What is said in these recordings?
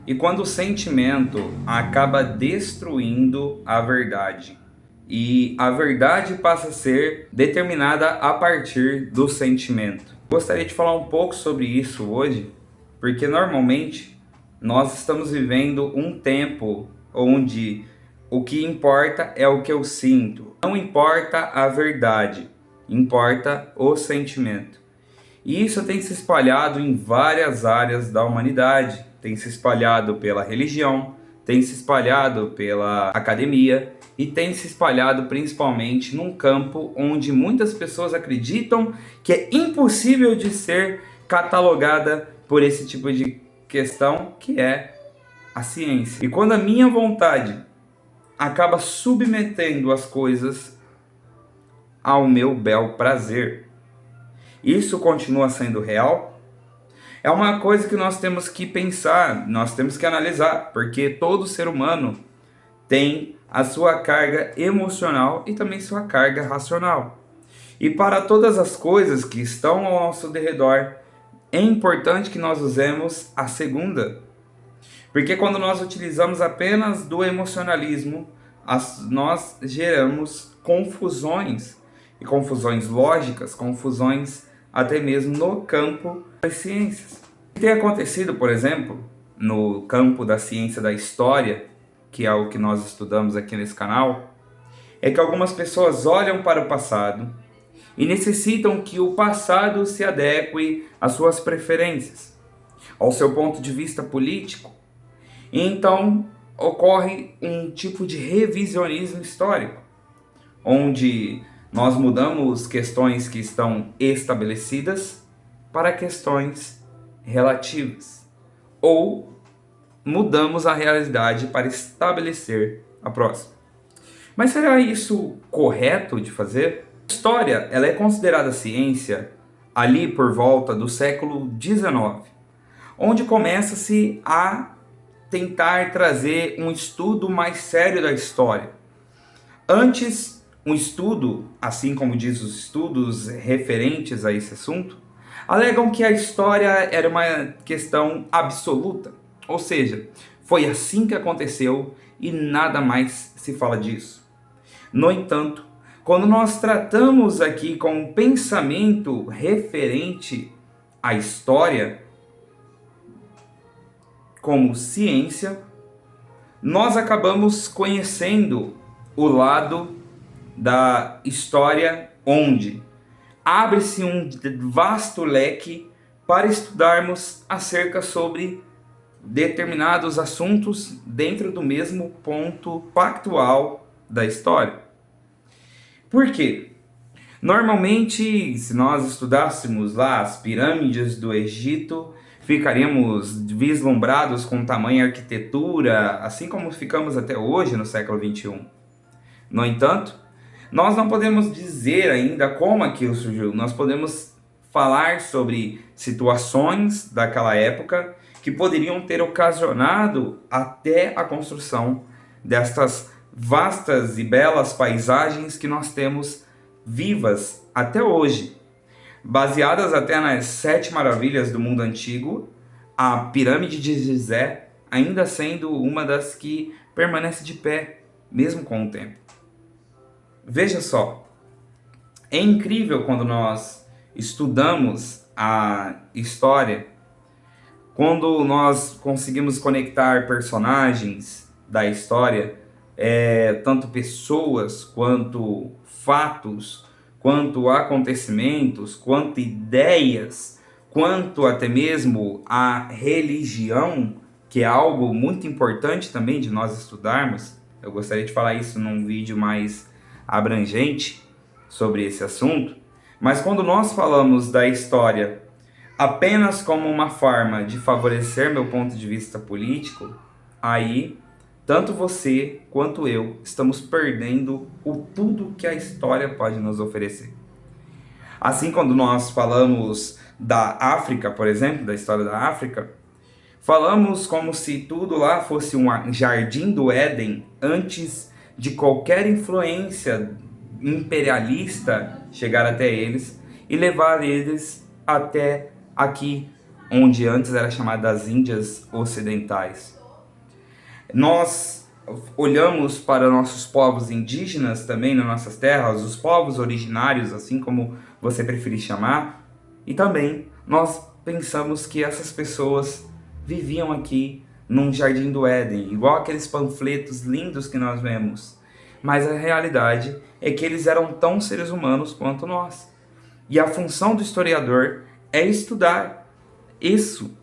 E quando o sentimento acaba destruindo a verdade, e a verdade passa a ser determinada a partir do sentimento. Gostaria de falar um pouco sobre isso hoje, porque normalmente nós estamos vivendo um tempo onde o que importa é o que eu sinto. Não importa a verdade, importa o sentimento. E isso tem se espalhado em várias áreas da humanidade. Tem se espalhado pela religião, tem se espalhado pela academia e tem se espalhado principalmente num campo onde muitas pessoas acreditam que é impossível de ser catalogada por esse tipo de questão, que é a ciência. E quando a minha vontade acaba submetendo as coisas ao meu bel prazer, isso continua sendo real? É uma coisa que nós temos que pensar, nós temos que analisar, porque todo ser humano tem a sua carga emocional e também sua carga racional. E para todas as coisas que estão ao nosso derredor, é importante que nós usemos a segunda. Porque quando nós utilizamos apenas do emocionalismo, nós geramos confusões, e confusões lógicas, confusões até mesmo no campo das ciências. O que tem acontecido, por exemplo, no campo da ciência da história, que é o que nós estudamos aqui nesse canal, é que algumas pessoas olham para o passado e necessitam que o passado se adeque às suas preferências, ao seu ponto de vista político. E então ocorre um tipo de revisionismo histórico, onde nós mudamos questões que estão estabelecidas para questões relativas, ou mudamos a realidade para estabelecer a próxima. Mas será isso correto de fazer? A história, ela é considerada ciência ali por volta do século XIX, onde começa-se a tentar trazer um estudo mais sério da história. Antes, um estudo, assim como diz os estudos referentes a esse assunto, alegam que a história era uma questão absoluta, ou seja, foi assim que aconteceu e nada mais se fala disso. No entanto, quando nós tratamos aqui com um pensamento referente à história como ciência, nós acabamos conhecendo o lado da história onde abre-se um vasto leque para estudarmos acerca sobre determinados assuntos dentro do mesmo ponto factual da história. Por quê? Normalmente, se nós estudássemos lá as pirâmides do Egito, ficaríamos vislumbrados com tamanha arquitetura, assim como ficamos até hoje no século XXI. No entanto, nós não podemos dizer ainda como aquilo surgiu. Nós podemos falar sobre situações daquela época que poderiam ter ocasionado até a construção destas vastas e belas paisagens que nós temos vivas até hoje. Baseadas até nas 7 maravilhas do mundo antigo, a pirâmide de Gizé ainda sendo uma das que permanece de pé, mesmo com o tempo. Veja só, é incrível quando nós estudamos a história, quando nós conseguimos conectar personagens da história, tanto pessoas, quanto fatos, quanto acontecimentos, quanto ideias, quanto até mesmo a religião, que é algo muito importante também de nós estudarmos. Eu gostaria de falar isso num vídeo mais abrangente sobre esse assunto, mas quando nós falamos da história apenas como uma forma de favorecer meu ponto de vista político, aí tanto você quanto eu estamos perdendo o tudo que a história pode nos oferecer. Assim, quando nós falamos da África, por exemplo, da história da África, falamos como se tudo lá fosse um jardim do Éden antes de qualquer influência imperialista chegar até eles e levar eles até aqui onde antes era chamada das Índias Ocidentais. Nós olhamos para nossos povos indígenas também nas nossas terras, os povos originários, assim como você preferir chamar, e também nós pensamos que essas pessoas viviam aqui num jardim do Éden, igual aqueles panfletos lindos que nós vemos. Mas a realidade é que eles eram tão seres humanos quanto nós. E a função do historiador é estudar isso.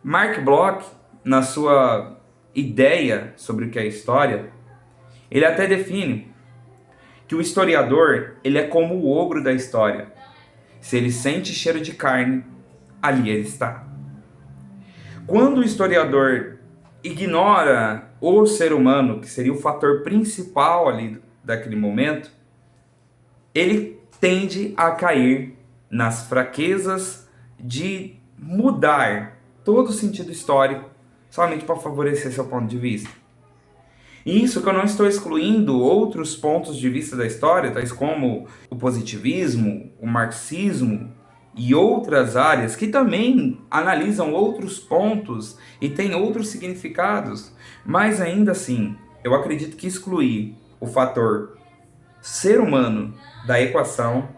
Mark Bloch, na sua ideia sobre o que é história, ele até define que o historiador ele é como o ogro da história. Se ele sente cheiro de carne, ali ele está. Quando o historiador ignora o ser humano, que seria o fator principal ali daquele momento, ele tende a cair nas fraquezas de mudar todo o sentido histórico somente para favorecer seu ponto de vista. E isso que eu não estou excluindo outros pontos de vista da história, tais como o positivismo, o marxismo e outras áreas que também analisam outros pontos e têm outros significados. Mas ainda assim, eu acredito que excluir o fator ser humano da equação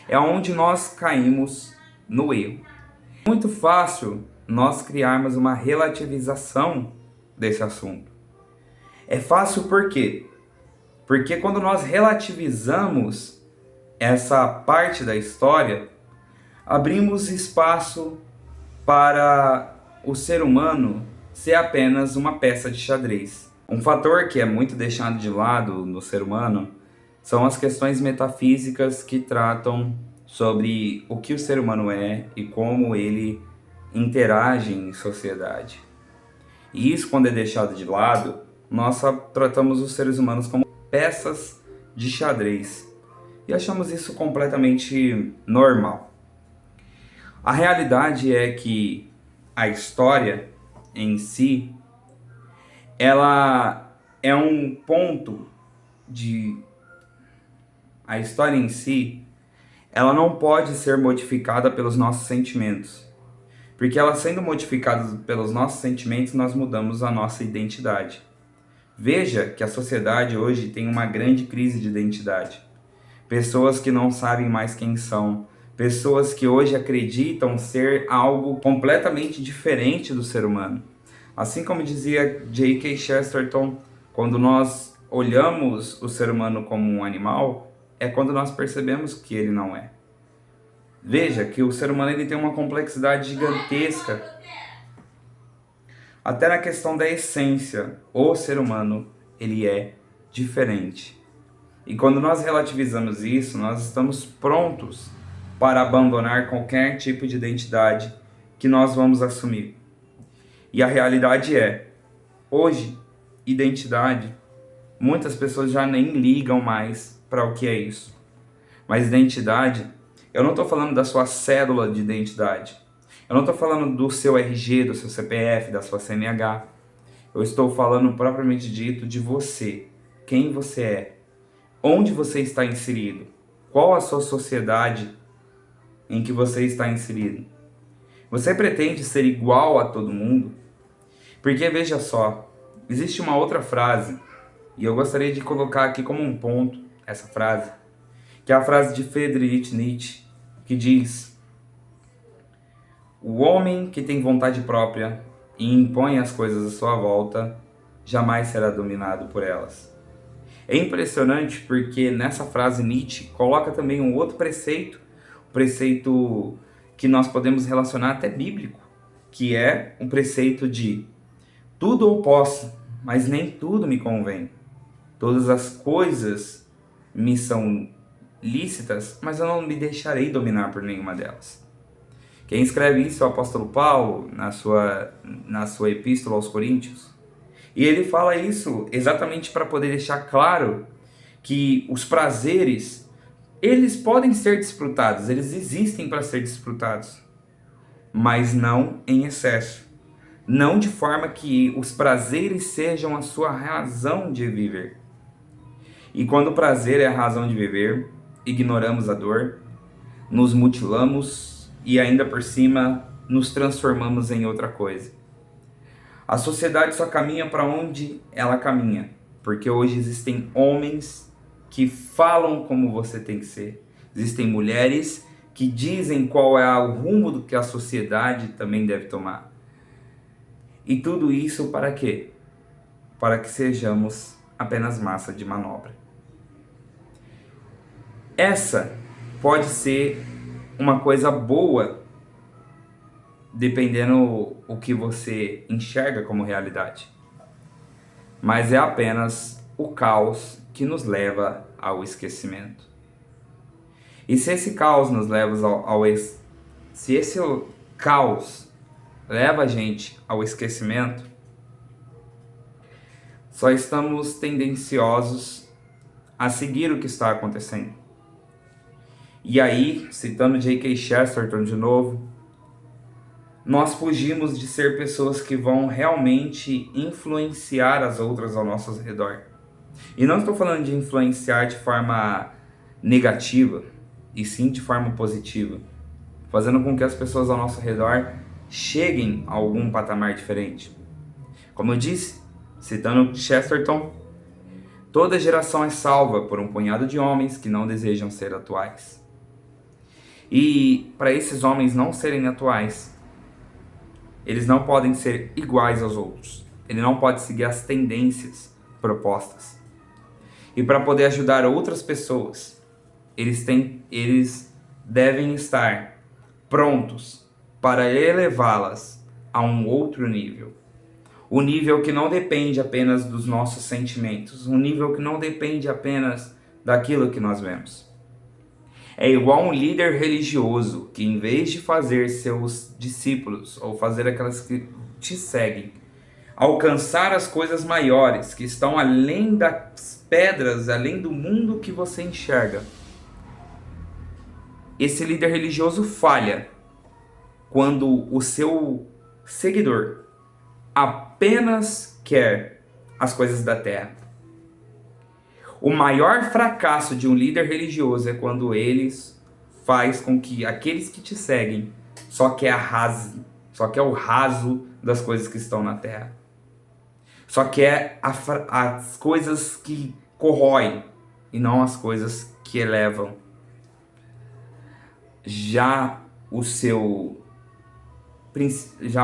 é onde nós caímos no erro. É muito fácil nós criarmos uma relativização desse assunto. É fácil por quê? Porque quando nós relativizamos essa parte da história, abrimos espaço para o ser humano ser apenas uma peça de xadrez. Um fator que é muito deixado de lado no ser humano são as questões metafísicas que tratam sobre o que o ser humano é e como ele interage em sociedade. E isso, quando é deixado de lado, nós tratamos os seres humanos como peças de xadrez e achamos isso completamente normal. A realidade é que a história em si, ela é um ponto de... A história em si, ela não pode ser modificada pelos nossos sentimentos. Porque ela sendo modificada pelos nossos sentimentos, nós mudamos a nossa identidade. Veja que a sociedade hoje tem uma grande crise de identidade. Pessoas que não sabem mais quem são. Pessoas que hoje acreditam ser algo completamente diferente do ser humano. Assim como dizia J.K. Chesterton, quando nós olhamos o ser humano como um animal, é quando nós percebemos que ele não é. Veja que o ser humano ele tem uma complexidade gigantesca. Até na questão da essência, o ser humano ele é diferente. E quando nós relativizamos isso, nós estamos prontos para abandonar qualquer tipo de identidade que nós vamos assumir. E a realidade é, hoje, identidade, muitas pessoas já nem ligam mais para o que é isso. Mas identidade, eu não estou falando da sua cédula de identidade. Eu não estou falando do seu RG, do seu CPF, da sua CNH. Eu estou falando propriamente dito de você. Quem você é. Onde você está inserido. Qual a sua sociedade em que você está inserido. Você pretende ser igual a todo mundo? Porque veja só, existe uma outra frase, e eu gostaria de colocar aqui como um ponto essa frase, que é a frase de Friedrich Nietzsche, que diz: o homem que tem vontade própria e impõe as coisas à sua volta, jamais será dominado por elas. É impressionante porque nessa frase Nietzsche coloca também um outro preceito, um preceito que nós podemos relacionar até bíblico, que é um preceito de tudo eu posso, mas nem tudo me convém. Todas as coisas me são lícitas, mas eu não me deixarei dominar por nenhuma delas. Quem escreve isso é o apóstolo Paulo, na sua epístola aos Coríntios. E ele fala isso exatamente para poder deixar claro que os prazeres, eles podem ser desfrutados, eles existem para ser desfrutados, mas não em excesso. Não de forma que os prazeres sejam a sua razão de viver. E quando o prazer é a razão de viver, ignoramos a dor, nos mutilamos e ainda por cima nos transformamos em outra coisa. A sociedade só caminha para onde ela caminha, porque hoje existem homens que falam como você tem que ser, existem mulheres que dizem qual é o rumo do que a sociedade também deve tomar. E tudo isso para quê? Para que sejamos apenas massa de manobra. Essa pode ser uma coisa boa, dependendo o que você enxerga como realidade. Mas é apenas o caos que nos leva ao esquecimento. E se esse caos nos leva se esse caos leva a gente ao esquecimento, só estamos tendenciosos a seguir o que está acontecendo. E aí, citando J.K. Chesterton de novo, nós fugimos de ser pessoas que vão realmente influenciar as outras ao nosso redor. E não estou falando de influenciar de forma negativa, e sim de forma positiva, fazendo com que as pessoas ao nosso redor cheguem a algum patamar diferente. Como eu disse, citando Chesterton, toda geração é salva por um punhado de homens que não desejam ser atuais. E para esses homens não serem atuais, eles não podem ser iguais aos outros. Ele não pode seguir as tendências propostas. E para poder ajudar outras pessoas, eles devem estar prontos para elevá-las a um outro nível. Um nível que não depende apenas dos nossos sentimentos. Um nível que não depende apenas daquilo que nós vemos. É igual um líder religioso que, em vez de fazer seus discípulos, ou fazer aquelas que te seguem, alcançar as coisas maiores, que estão além das pedras, além do mundo que você enxerga, esse líder religioso falha quando o seu seguidor apenas quer as coisas da terra. O maior fracasso de um líder religioso é quando eles faz com que aqueles que te seguem só quer o raso das coisas que estão na terra. Só quer as coisas que corroem e não as coisas que elevam. Já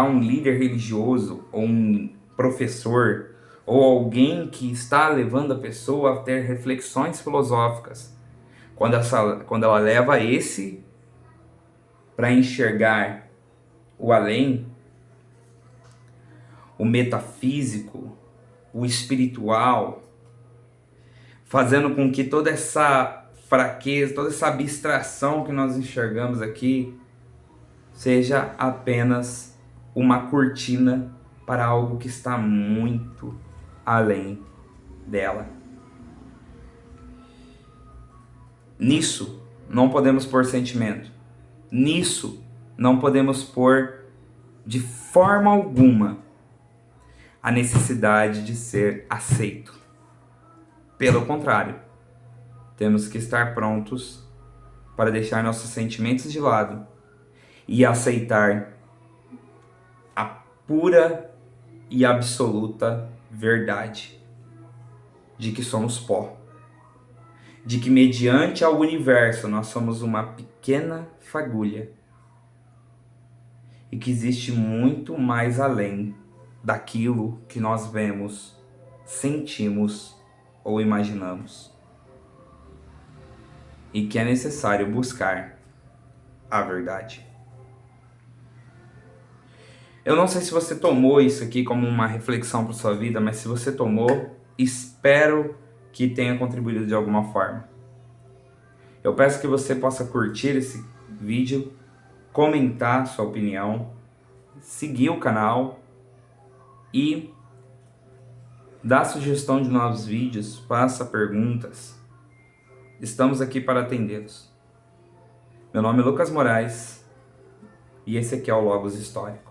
um líder religioso ou um professor ou alguém que está levando a pessoa a ter reflexões filosóficas, quando ela leva esse para enxergar o além, o metafísico, o espiritual, fazendo com que toda essa fraqueza, toda essa abstração que nós enxergamos aqui seja apenas uma cortina para algo que está muito além dela. Nisso não podemos pôr sentimento. Nisso não podemos pôr de forma alguma a necessidade de ser aceito. Pelo contrário, temos que estar prontos para deixar nossos sentimentos de lado e aceitar a pura e absoluta verdade de que somos pó, de que mediante ao universo nós somos uma pequena fagulha e que existe muito mais além daquilo que nós vemos, sentimos ou imaginamos, e que é necessário buscar a verdade. Eu não sei se você tomou isso aqui como uma reflexão para sua vida, mas se você tomou, espero que tenha contribuído de alguma forma. Eu peço que você possa curtir esse vídeo, comentar sua opinião, seguir o canal e dar sugestão de novos vídeos, faça perguntas. Estamos aqui para atendê-los. Meu nome é Lucas Moraes e esse aqui é o Logos Histórico.